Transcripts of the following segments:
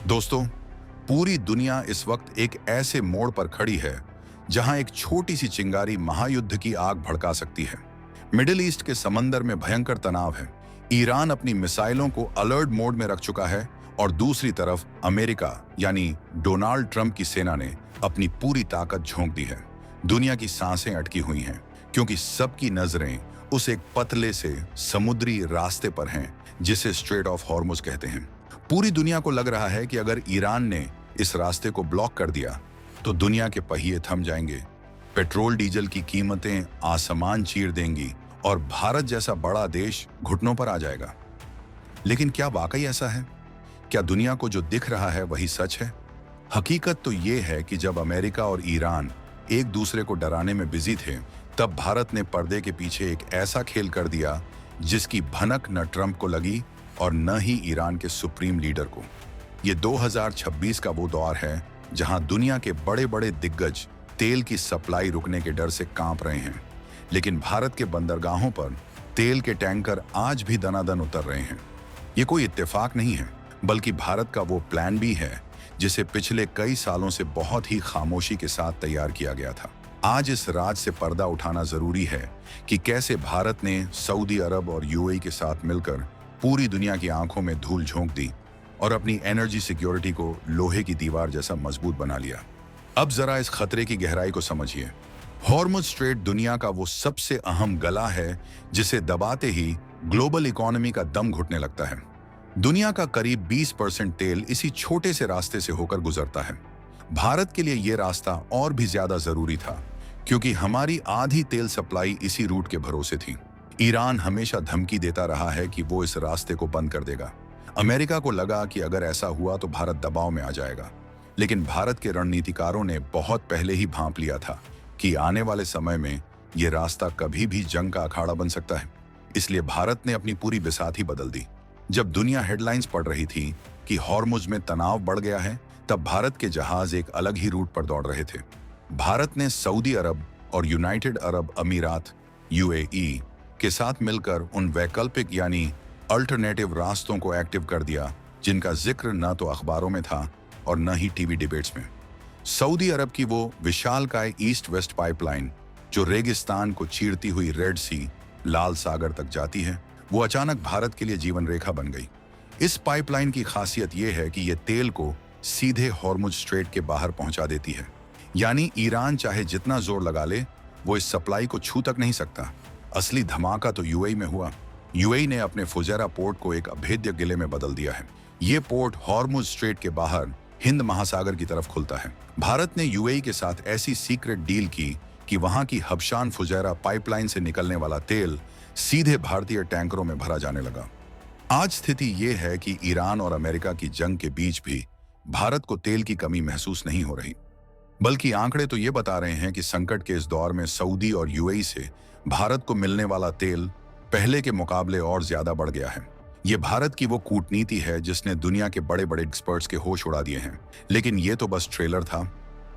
दोस्तों, पूरी दुनिया इस वक्त एक ऐसे मोड़ पर खड़ी है जहां एक छोटी सी चिंगारी महायुद्ध की आग भड़का सकती है। मिडिल ईस्ट के समंदर में भयंकर तनाव है। ईरान अपनी मिसाइलों को अलर्ट मोड में रख चुका है और दूसरी तरफ अमेरिका यानी डोनाल्ड ट्रंप की सेना ने अपनी पूरी ताकत झोंक दी है। दुनिया की सांसें अटकी हुई हैं क्योंकि सबकी नजरें उस एक पतले से समुद्री रास्ते पर हैं जिसे स्ट्रेट ऑफ हॉर्मुज कहते हैं। पूरी दुनिया को लग रहा है कि अगर ईरान ने इस रास्ते को ब्लॉक कर दिया तो दुनिया के पहिए थम जाएंगे, पेट्रोल डीजल की कीमतें आसमान चीर देंगी और भारत जैसा बड़ा देश घुटनों पर आ जाएगा। लेकिन क्या वाकई ऐसा है? क्या दुनिया को जो दिख रहा है वही सच है? हकीकत तो ये है कि जब अमेरिका और ईरान एक दूसरे को डराने में बिजी थे, तब भारत ने पर्दे के पीछे एक ऐसा खेल कर दिया जिसकी भनक न ट्रंप को लगी और न ही ईरान के सुप्रीम लीडर को। ये 2026 का वो दौर है जहां दुनिया के बड़े बड़े दिग्गज तेल की सप्लाई रुकने के डर से कांप रहे हैं, लेकिन भारत के बंदरगाहों पर तेल के टैंकर आज भी दनादन उतर रहे हैं। ये कोई इत्तेफाक नहीं है, बल्कि भारत का वो प्लान भी है जिसे पिछले कई सालों से बहुत ही खामोशी के साथ तैयार किया गया था। आज इस राज से पर्दा उठाना जरूरी है कि कैसे भारत ने सऊदी अरब और यूएई के साथ मिलकर पूरी दुनिया की आंखों में धूल झोंक दी और अपनी एनर्जी सिक्योरिटी को लोहे की दीवार जैसा मजबूत बना लिया। अब जरा इस खतरे की गहराई को समझिए। हॉर्मुज स्ट्रेट दुनिया का वो सबसे अहम गला है जिसे दबाते ही ग्लोबल इकोनॉमी का दम घुटने लगता है। दुनिया का करीब 20% तेल इसी छोटे से रास्ते से होकर गुजरता है। भारत के लिए यह रास्ता और भी ज्यादा जरूरी था क्योंकि हमारी आधी तेल सप्लाई इसी रूट के भरोसे थी। ईरान हमेशा धमकी देता रहा है कि वो इस रास्ते को बंद कर देगा। अमेरिका को लगा कि अगर ऐसा हुआ तो भारत दबाव में आ जाएगा, लेकिन भारत के रणनीतिकारों ने बहुत पहले ही भांप लिया था कि आने वाले समय में ये रास्ता कभी भी जंग का अखाड़ा बन सकता है। इसलिए भारत ने अपनी पूरी बिसात ही बदल दी। जब दुनिया हेडलाइंस पढ़ रही थी कि हॉर्मुज में तनाव बढ़ गया है, तब भारत के जहाज एक अलग ही रूट पर दौड़ रहे थे। भारत ने सऊदी अरब और यूनाइटेड अरब अमीरात यूएई के साथ मिलकर उन वैकल्पिक यानी अल्टरनेटिव रास्तों को एक्टिव कर दिया जिनका जिक्र न तो अखबारों में था और न ही टीवी डिबेट्स में। सऊदी अरब की वो विशालकाय ईस्ट वेस्ट पाइपलाइन जो रेगिस्तान को चीरती हुई रेड सी लाल सागर तक जाती है, वो अचानक भारत के लिए जीवन रेखा बन गई। इस पाइपलाइन की खासियत यह है कि यह तेल को सीधे हॉर्मुज स्ट्रेट के बाहर पहुंचा देती है, यानी ईरान चाहे जितना जोर लगा ले वो इस सप्लाई को छू तक नहीं सकता। असली धमाका तो यूएई में हुआ। यूएई ने अपने फुजैरा पोर्ट को एक अभेद्य किले में बदल दिया है। ये पोर्ट हॉर्मुज स्ट्रेट के बाहर हिंद महासागर की तरफ खुलता है। भारत ने यूएई के साथ ऐसी सीक्रेट डील की कि वहां की हबशान फुजैरा पाइपलाइन से निकलने वाला तेल सीधे भारतीय टैंकरों में भरा जाने लगा। आज स्थिति ये है कि ईरान और अमेरिका की जंग के बीच भी भारत को तेल की कमी महसूस नहीं हो रही, बल्कि आंकड़े तो ये बता रहे हैं कि संकट के इस दौर में सऊदी और यूएई से भारत को मिलने वाला तेल पहले के मुकाबले और ज्यादा बढ़ गया है। ये भारत की वो कूटनीति है जिसने दुनिया के बड़े बड़े एक्सपर्ट्स के होश उड़ा दिए हैं। लेकिन ये तो बस ट्रेलर था।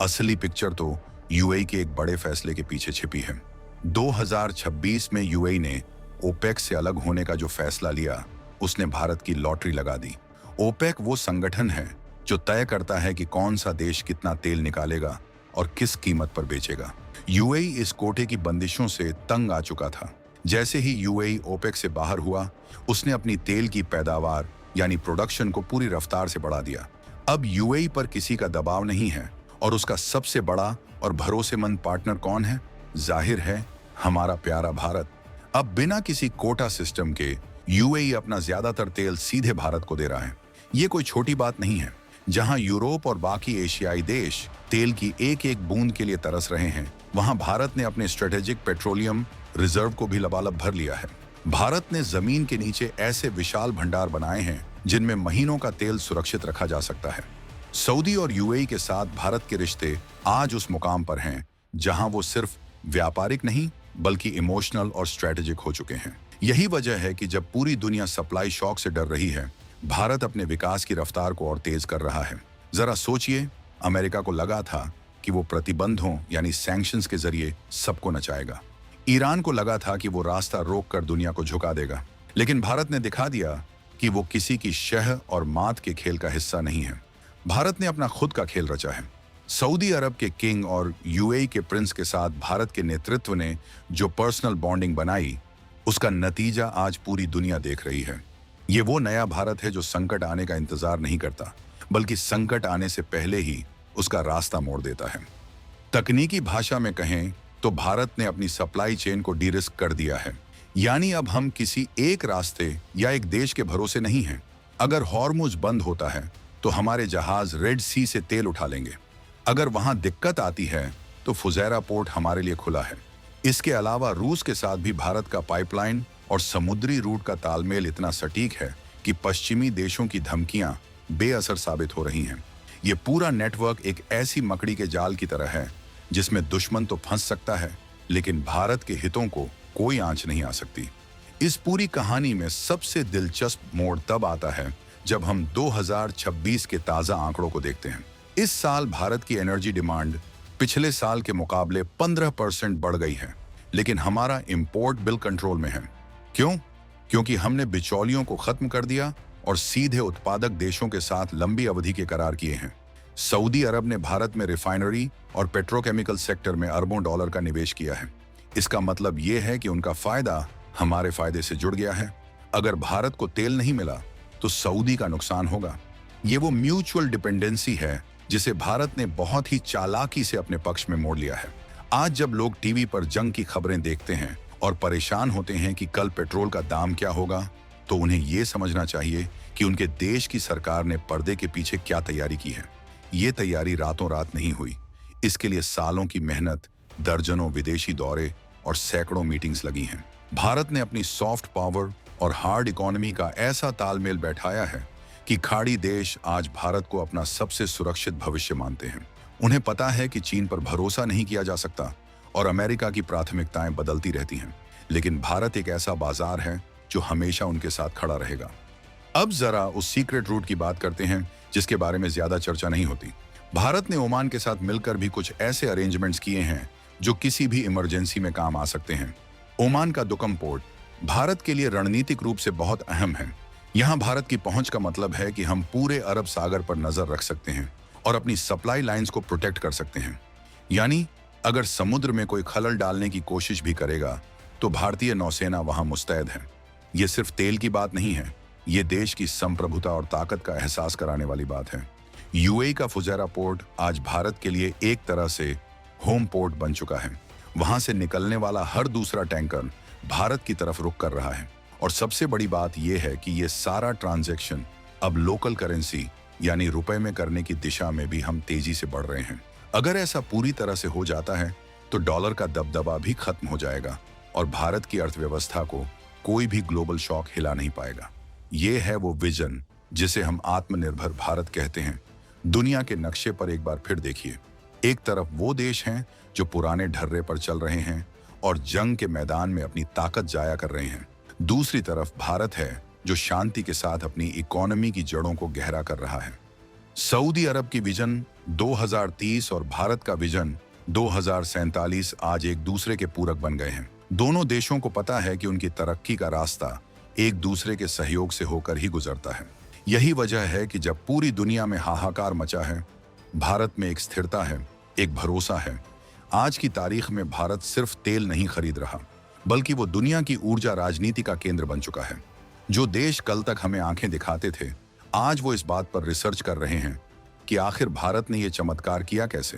असली पिक्चर तो यूएई के एक बड़े फैसले के पीछे छिपी है। 2026 में यूएई ने ओपेक से अलग होने का जो फैसला लिया, उसने भारत की लॉटरी लगा दी। ओपेक वो संगठन है जो तय करता है कि कौन सा देश कितना तेल निकालेगा और किस कीमत पर बेचेगा। यूएई इस कोटे की बंदिशों से तंग आ चुका था। जैसे ही यूएई ओपेक से बाहर हुआ, उसने अपनी तेल की पैदावार यानी प्रोडक्शन को पूरी रफ्तार से बढ़ा दिया। अब यूएई पर किसी का दबाव नहीं है और उसका सबसे बड़ा और भरोसेमंद पार्टनर कौन है? जाहिर है हमारा प्यारा भारत। अब बिना किसी कोटा सिस्टम के यूएई अपना ज्यादातर तेल सीधे भारत को दे रहा है। ये कोई छोटी बात नहीं है। जहां यूरोप और बाकी एशियाई देश तेल की एक एक बूंद के लिए तरस रहे हैं, वहां भारत ने अपने स्ट्रेटेजिक पेट्रोलियम रिजर्व को भी लबालब भर लिया है। भारत ने जमीन के नीचे ऐसे विशाल भंडार बनाए हैं जिनमें महीनों का तेल सुरक्षित रखा जा सकता है। सऊदी और यूएई के साथ भारत के रिश्ते आज उस मुकाम पर हैं जहां वो सिर्फ व्यापारिक नहीं बल्कि इमोशनल और स्ट्रेटेजिक हो चुके हैं। यही वजह है कि जब पूरी दुनिया सप्लाई शॉक से डर रही है, भारत अपने विकास की रफ्तार को और तेज कर रहा है। जरा सोचिए, अमेरिका को लगा था कि वो प्रतिबंधों यानी सैंक्शंस के जरिए सबको नचाएगा। ईरान को लगा था कि वो रास्ता रोककर दुनिया को झुका देगा, लेकिन भारत ने दिखा दिया कि वो किसी की शह और मात के खेल का हिस्सा नहीं है। भारत ने अपना खुद का खेल रचा है। सऊदी अरब के किंग और यूएई के प्रिंस के साथ भारत के नेतृत्व ने जो पर्सनल बॉन्डिंग बनाई, उसका नतीजा आज पूरी दुनिया देख रही है। ये वो नया भारत है जो संकट आने का इंतजार नहीं करता, बल्कि संकट आने से पहले ही उसका रास्ता मोड़ देता है। तकनीकी भाषा में कहें तो भारत ने अपनी सप्लाई चेन को डी-रिस्क कर दिया है। यानी अब हम किसी एक रास्ते या एक देश के भरोसे नहीं हैं। अगर हॉर्मुज बंद होता है तो हमारे जहाज रेड सी से तेल उठा लेंगे। अगर वहां दिक्कत आती है तो फुजैरा पोर्ट हमारे लिए खुला है। इसके अलावा रूस के साथ भी भारत का पाइपलाइन और समुद्री रूट का तालमेल इतना सटीक है कि पश्चिमी देशों की धमकियां बेअसर साबित हो रही हैं। ये पूरा नेटवर्क एक ऐसी मकड़ी के जाल की तरह है जिसमें दुश्मन तो फंस सकता है, लेकिन भारत के हितों को कोई आंच नहीं आ सकती। इस पूरी कहानी में सबसे दिलचस्प मोड़ तब आता है जब हम 2026 के ताजा आंकड़ों को देखते हैं। इस साल भारत की एनर्जी डिमांड पिछले साल के मुकाबले 15% बढ़ गई है, लेकिन हमारा इंपोर्ट बिल कंट्रोल में है। क्यों? क्योंकि हमने बिचौलियों को खत्म कर दिया और सीधे उत्पादक देशों के साथ लंबी अवधि के करार किए हैं। सऊदी अरब ने भारत में रिफाइनरी और पेट्रोकेमिकल सेक्टर में अरबों डॉलर का निवेश किया है। इसका मतलब यह है कि उनका फायदा हमारे फायदे से जुड़ गया है। अगर भारत को तेल नहीं मिला तो सऊदी का नुकसान होगा। ये वो म्यूचुअल डिपेंडेंसी है जिसे भारत ने बहुत ही चालाकी से अपने पक्ष में मोड़ लिया है। आज जब लोग टीवी पर जंग की खबरें देखते हैं और परेशान होते हैं कि कल पेट्रोल का दाम क्या होगा, तो उन्हें यह समझना चाहिए कि उनके देश की सरकार ने पर्दे के पीछे क्या तैयारी की है। ये तैयारी रातों रात नहीं हुई। इसके लिए सालों की मेहनत, दर्जनों विदेशी दौरे और सैकड़ों मीटिंग्स लगी हैं। भारत ने अपनी सॉफ्ट पावर और हार्ड इकोनॉमी का ऐसा तालमेल बैठाया है कि खाड़ी देश आज भारत को अपना सबसे सुरक्षित भविष्य मानते हैं। उन्हें पता है कि चीन पर भरोसा नहीं किया जा सकता और अमेरिका की प्राथमिकताएं बदलती रहती हैं, लेकिन भारत एक ऐसा बाजार है जो हमेशा उनके साथ खड़ा रहेगा। अब जरा उस सीक्रेट रूट की बात करते हैं जिसके बारे में ज्यादा चर्चा नहीं होती। भारत ने ओमान के साथ मिलकर भी कुछ ऐसे अरेंजमेंट्स किए हैं जो किसी भी इमरजेंसी में काम आ सकते हैं। ओमान का दुकम पोर्ट भारत के लिए रणनीतिक रूप से बहुत अहम है। यहाँ भारत की पहुंच का मतलब है कि हम पूरे अरब सागर पर नजर रख सकते हैं और अपनी सप्लाई लाइंस को प्रोटेक्ट कर सकते हैं। यानी अगर समुद्र में कोई खलल डालने की कोशिश भी करेगा तो भारतीय नौसेना वहां मुस्तैद है। ये सिर्फ तेल की बात नहीं है, ये देश की संप्रभुता और ताकत का एहसास कराने वाली बात है। यूएई का फुजैरा पोर्ट आज भारत के लिए एक तरह से होम पोर्ट बन चुका है। वहां से निकलने वाला हर दूसरा टैंकर भारत की तरफ रुख कर रहा है। और सबसे बड़ी बात यह है कि ये सारा ट्रांजैक्शन अब लोकल करेंसी यानी रुपए में करने की दिशा में भी हम तेजी से बढ़ रहे हैं। अगर ऐसा पूरी तरह से हो जाता है तो डॉलर का दबदबा भी खत्म हो जाएगा और भारत की अर्थव्यवस्था को कोई भी ग्लोबल शॉक हिला नहीं पाएगा। ये है वो विजन जिसे हम आत्मनिर्भर भारत कहते हैं। दुनिया के नक्शे पर एक बार फिर देखिए। एक तरफ वो देश हैं जो पुराने ढर्रे पर चल रहे हैं और जंग के मैदान में अपनी ताकत जाया कर रहे हैं। दूसरी तरफ भारत है जो शांति के साथ अपनी इकोनॉमी की जड़ों को गहरा कर रहा है। सऊदी अरब की विजन 2030 और भारत का विजन 2047 आज एक दूसरे के पूरक बन गए हैं। दोनों देशों को पता है कि उनकी तरक्की का रास्ता एक दूसरे के सहयोग से होकर ही गुजरता है। यही वजह है कि जब पूरी दुनिया में हाहाकार मचा है, भारत में एक स्थिरता है, एक भरोसा है। आज की तारीख में भारत सिर्फ तेल नहीं खरीद रहा, बल्कि वो दुनिया की ऊर्जा राजनीति का केंद्र बन चुका है। जो देश कल तक हमें आंखें दिखाते थे, आज वो इस बात पर रिसर्च कर रहे हैं कि आखिर भारत ने ये चमत्कार किया कैसे।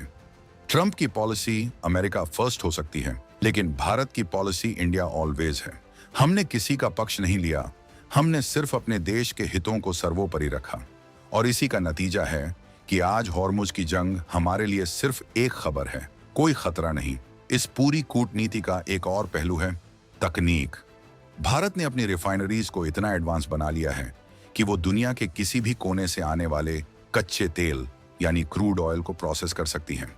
ट्रंप की पॉलिसी अमेरिका फर्स्ट हो सकती है, लेकिन भारत की पॉलिसी इंडिया ऑलवेज है। हमने किसी का पक्ष नहीं लिया, हमने सिर्फ अपने देश के हितों को सर्वोपरि रखा। और इसी का नतीजा है कि आज हॉर्मुज की जंग हमारे लिए सिर्फ एक खबर है, कोई खतरा नहीं। इस पूरी कूटनीति का एक और पहलू है तकनीक। भारत ने अपनी रिफाइनरीज को इतना एडवांस बना लिया है कि वो दुनिया के किसी भी कोने से आने वाले कच्चे तेल यानी क्रूड ऑयल को प्रोसेस कर सकती हैं।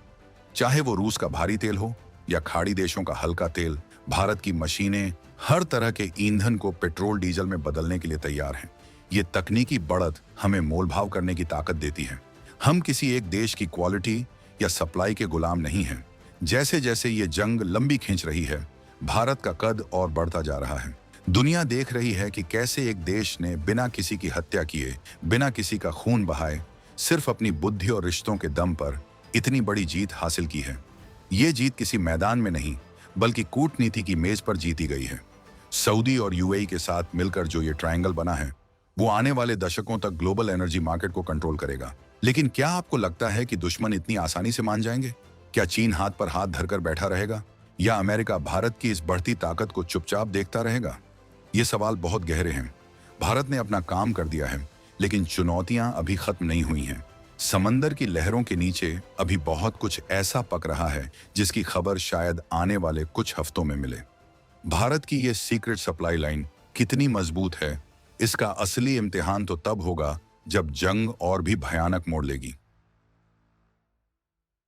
चाहे वो रूस का भारी तेल हो या खाड़ी देशों का हल्का तेल, भारत की मशीनें हर तरह के ईंधन को पेट्रोल डीजल में बदलने के लिए तैयार हैं। ये तकनीकी बढ़त हमें मोलभाव करने की ताकत देती है। हम किसी एक देश की क्वालिटी या सप्लाई के गुलाम नहीं हैं। जैसे जैसे ये जंग लंबी खींच रही है, भारत का कद और बढ़ता जा रहा है। दुनिया देख रही है कि कैसे एक देश ने बिना किसी की हत्या किए, बिना किसी का खून बहाए सिर्फ अपनी बुद्धि और रिश्तों के दम पर इतनी बड़ी जीत हासिल की है। ये जीत किसी मैदान में नहीं, बल्कि कूटनीति की मेज पर जीती गई है। सऊदी और यूएई के साथ मिलकर जो ये ट्रायंगल बना है, वो आने वाले दशकों तक ग्लोबल एनर्जी मार्केट को कंट्रोल करेगा। लेकिन क्या आपको लगता है कि दुश्मन इतनी आसानी से मान जाएंगे? क्या चीन हाथ पर हाथ धरकर बैठा रहेगा, या अमेरिका भारत की इस बढ़ती ताकत को चुपचाप देखता रहेगा? ये सवाल बहुत गहरे हैं। भारत ने अपना काम कर दिया है, लेकिन चुनौतियां अभी खत्म नहीं हुई हैं। समंदर की लहरों के नीचे अभी बहुत कुछ ऐसा पक रहा है जिसकी खबर शायद आने वाले कुछ हफ्तों में मिले। भारत की ये सीक्रेट सप्लाई लाइन कितनी मजबूत है, इसका असली इम्तिहान तो तब होगा जब जंग और भी भयानक मोड़ लेगी।